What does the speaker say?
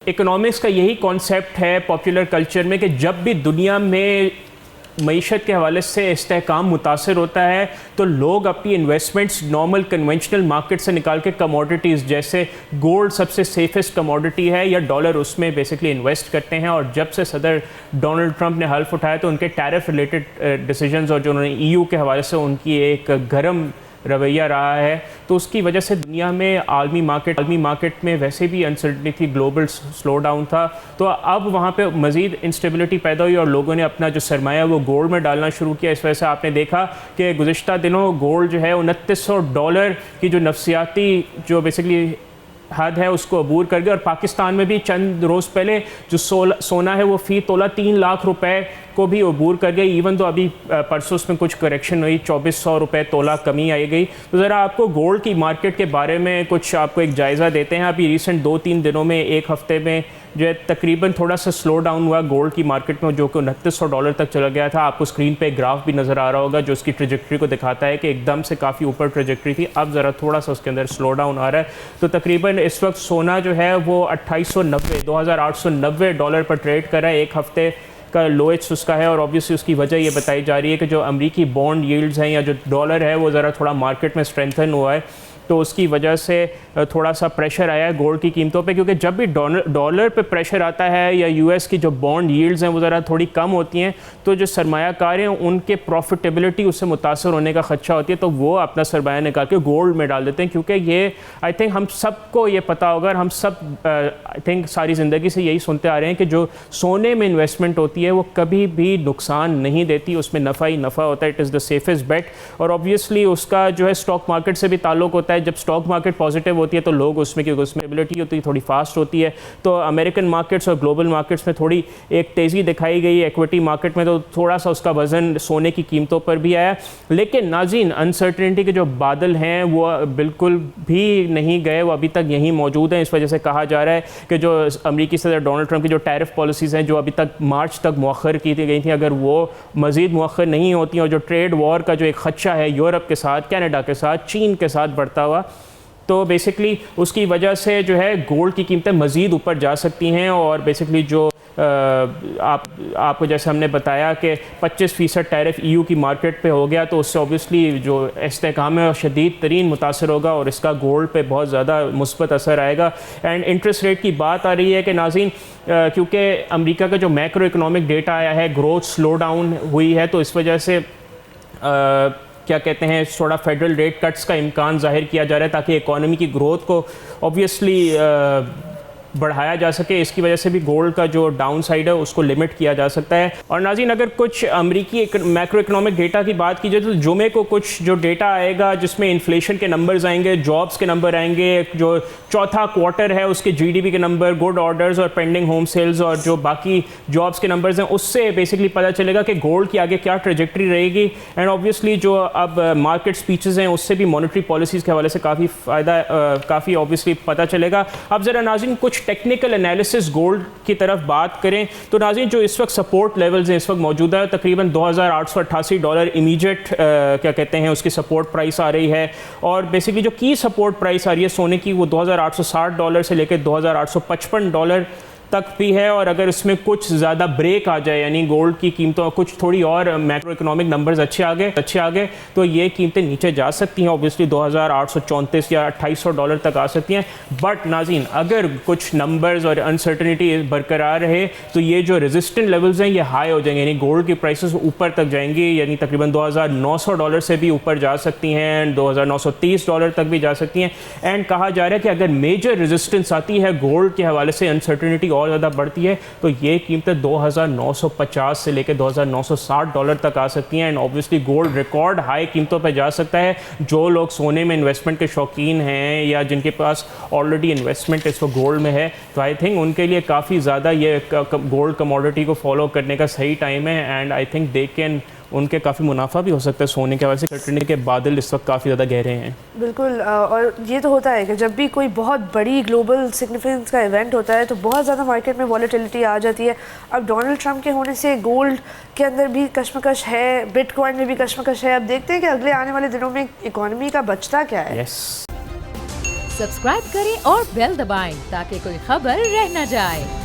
Economics का यही concept है पॉपुलर कल्चर में कि जब भी दुनिया में मईशत के हवाले से इस्तेहकाम मुतासर होता है तो लोग अपनी इन्वेस्टमेंट्स नॉर्मल कन्वेंशनल मार्केट से निकाल के कमोडिटीज़ जैसे गोल्ड सबसे सेफेस्ट कमोडिटी है या डॉलर उसमें बेसिकली इन्वेस्ट करते हैं। और जब से सदर डोनाल्ड ट्रंप ने हल्फ उठाया तो उनके टैरिफ रिलेटेड डिसीजंस और जो उन्होंने ईयू के हवाले से उनकी एक गर्म रवैया रहा है तो उसकी वजह से दुनिया में आलमी मार्केट में वैसे भी अनसर्टनिटी थी, ग्लोबल स्लो डाउन था, तो अब वहाँ पे मज़ीद इंस्टेबिलिटी पैदा हुई और लोगों ने अपना जो सरमाया वो गोल्ड में डालना शुरू किया। इस वजह से आपने देखा कि गुज़िश्ता दिनों गोल्ड जो है $2900 की जो नफसियाती जो बेसिकली हद है उसको अबूर कर गया। और पाकिस्तान में भी चंद रोज़ पहले जो सोना है वो फ़ी तोला 3 लाख रुपए को भी अबूर कर गई। इवन तो अभी परसों उसमें कुछ करेक्शन हुई, 2400 रुपये तोला कमी आई गई। तो ज़रा आपको गोल्ड की मार्केट के बारे में कुछ आपको एक जायज़ा देते हैं। अभी रिसेंट 2-3 दिनों में, एक हफ़्ते में जो है तकरीबन थोड़ा सा स्लो डाउन हुआ गोल्ड की मार्केट में, जो कि $2900 तक चला गया था। आपको स्क्रीन पे ग्राफ भी नज़र आ रहा होगा जो उसकी ट्रेजेक्ट्री को दिखाता है कि एकदम से काफ़ी ऊपर ट्रेजेक्ट्री थी, अब ज़रा थोड़ा सा उसके अंदर स्लो डाउन आ रहा है। तो तकरीबन इस वक्त सोना जो है वो $2890 पर ट्रेड कर रहा है। एक हफ़्ते का लोएस्ट उसका है और ऑब्वियसली उसकी वजह ये बताई जा रही है कि जो अमरीकी बॉन्ड यील्ड्स हैं या जो डॉलर है वो ज़रा थोड़ा मार्केट में स्ट्रेंथन हुआ है, तो उसकी वजह से थोड़ा सा प्रेशर आया है गोल्ड की कीमतों पे। क्योंकि जब भी डॉलर पे प्रेशर आता है या यूएस की जो बॉन्ड यील्ड्स हैं वो ज़रा थोड़ी कम होती हैं तो जो सरमायाकार हैं उनके प्रॉफिटेबिलिटी उससे मुतासर होने का खदशा होती है, तो वो अपना सरमाया निकाल के गोल्ड में डाल देते हैं। क्योंकि ये आई थिंक हम सबको ये पता होगा, हम सब आई थिंक सारी ज़िंदगी से यही सुनते आ रहे हैं कि जो सोने में इन्वेस्टमेंट होती है वो कभी भी नुकसान नहीं देती, उसमें नफ़ा ही नफ़ा होता है। इट इज़ द सेफेस्ट बेट। और ऑब्वियसली उसका जो है स्टॉक मार्केट से भी ताल्लुक़ होता है। जब स्टॉक मार्केट पॉजिटिव होती है तो लोग उसमें, क्योंकि उसमें एबिलिटी होती है थोड़ी फास्ट होती है, तो अमेरिकन मार्केट्स और ग्लोबल मार्केट्स में थोड़ी एक तेज़ी दिखाई गई। इक्विटी मार्केट में तो थोड़ा सा उसका वजन सोने की कीमतों पर भी आया। लेकिन नाज़रीन, अनसर्टेनिटी के जो बादल हैं वो बिल्कुल भी नहीं गए, वो अभी तक यहीं मौजूद हैं। इस वजह से कहा जा रहा है कि जो अमरीकी सदर डोनाल्ड ट्रंप की जो टैरिफ पॉलिसीज़ हैं जो अभी तक मार्च तक मौखर की गई थी, अगर वो मज़ीद मौखर नहीं होती और जो ट्रेड वॉर का जो एक खदशा है यूरोप के साथ, कनाडा के साथ, चीन के साथ बढ़ता हुआ, तो बेसिकली उसकी वजह से जो है गोल्ड की कीमतें मज़ीद ऊपर जा सकती हैं। और बेसिकली जो आपको जैसे हमने बताया कि 25% टैरिफ ईयू की मार्केट पे हो गया, तो उससे ऑब्वियसली जो इस्तेहकाम है शदीद तरीन मुतासर होगा और इसका गोल्ड पे बहुत ज़्यादा मुस्बत असर आएगा। एंड इंटरेस्ट रेट की बात आ रही है कि नाज़रीन, क्योंकि अमेरिका का जो मैक्रो इकोनॉमिक डेटा आया है, ग्रोथ स्लो डाउन हुई है, तो इस वजह से क्या कहते हैं, थोड़ा फेडरल रेट कट्स का इम्कान जाहिर किया जा रहा है ताकि इकोनॉमी की ग्रोथ को ऑब्वियसली बढ़ाया जा सके। इसकी वजह से भी गोल्ड का जो डाउन साइड है उसको लिमिट किया जा सकता है। और नाज़रीन, अगर कुछ अमरीकी मैक्रो इकोनॉमिक डेटा की बात की जाए तो जुमे को कुछ जो डेटा आएगा जिसमें इन्फ्लेशन के नंबर्स आएंगे, जॉब्स के नंबर आएंगे, जो चौथा क्वार्टर है उसके जीडीपी के नंबर, गुड ऑर्डर्स और पेंडिंग होम सेल्स और जो बाकी जॉब्स के नंबर्स हैं, उससे बेसिकली पता चलेगा कि गोल्ड की आगे क्या ट्रेजेक्ट्री रहेगी। एंड ऑब्वियसली जो अब मार्केट स्पीचेज़ हैं उससे भी मॉनेटरी पॉलिसीज़ के हवाले से काफ़ी ऑब्वियसली पता चलेगा। अब ज़रा नाज़रीन कुछ टेक्निकल एनालिसिस गोल्ड की तरफ बात करें तो नाज़रीन, जो इस वक्त सपोर्ट लेवल्स हैं इस वक्त मौजूदा तकरीबन $2888 इमीडिएट क्या कहते हैं उसकी सपोर्ट प्राइस आ रही है। और बेसिकली जो की सपोर्ट प्राइस आ रही है सोने की वो $2860 से लेकर $2855 तक भी है। और अगर इसमें कुछ ज़्यादा ब्रेक आ जाए, यानी गोल्ड की कीमतों कुछ थोड़ी और मैक्रो इकोनॉमिक नंबर्स अच्छे आ गए तो ये कीमतें नीचे जा सकती हैं, ऑब्वियसली $2834 या $2800 तक आ सकती हैं। बट नाज़रीन, अगर कुछ नंबर्स और अनसर्टनिटी बरकरार रहे तो ये जो रेजिस्टेंट लेवल्स हैं ये हाई हो जाएंगे, यानी गोल्ड की प्राइसेस ऊपर तक जाएंगी, यानी तकरीबन $2900 से भी ऊपर जा सकती हैं, $2930 तक भी जा सकती हैं। एंड कहा जा रहा है कि अगर मेजर रेजिस्टेंस आती है गोल्ड के हवाले से, अनसर्टनिटी और ज़्यादा बढ़ती है, तो ये कीमतें 2950 से लेकर $2960 तक आ सकती हैं। And obviously gold record high कीमतों पर जा सकता है। जो लोग सोने में इन्वेस्टमेंट के शौकीन हैं या जिनके पास ऑलरेडी इन्वेस्टमेंट इस वक्त गोल्ड में है, तो आई थिंक उनके लिए काफ़ी ज़्यादा ये गोल्ड कमोडिटी को फॉलो करने का सही टाइम है। And I think they can, उनके काफ़ी मुनाफा भी हो सकता है सोने के वजह से। कटने के बादल इस वक्त काफ़ी ज़्यादा गहरे हैं। बिल्कुल। और ये तो होता है कि जब भी कोई बहुत बड़ी ग्लोबल सिग्निफिकेंस का इवेंट होता है तो बहुत ज़्यादा मार्केट में वॉलेटिलिटी आ जाती है। अब डोनाल्ड ट्रंप के होने से गोल्ड के अंदर भी कशमकश है, बिटकॉइन में भी कशमकश है। अब देखते हैं कि अगले आने वाले दिनों में इकॉनमी का बचता क्या है। सब्सक्राइब करें और बेल दबाएं ताकि कोई खबर रह न जाए।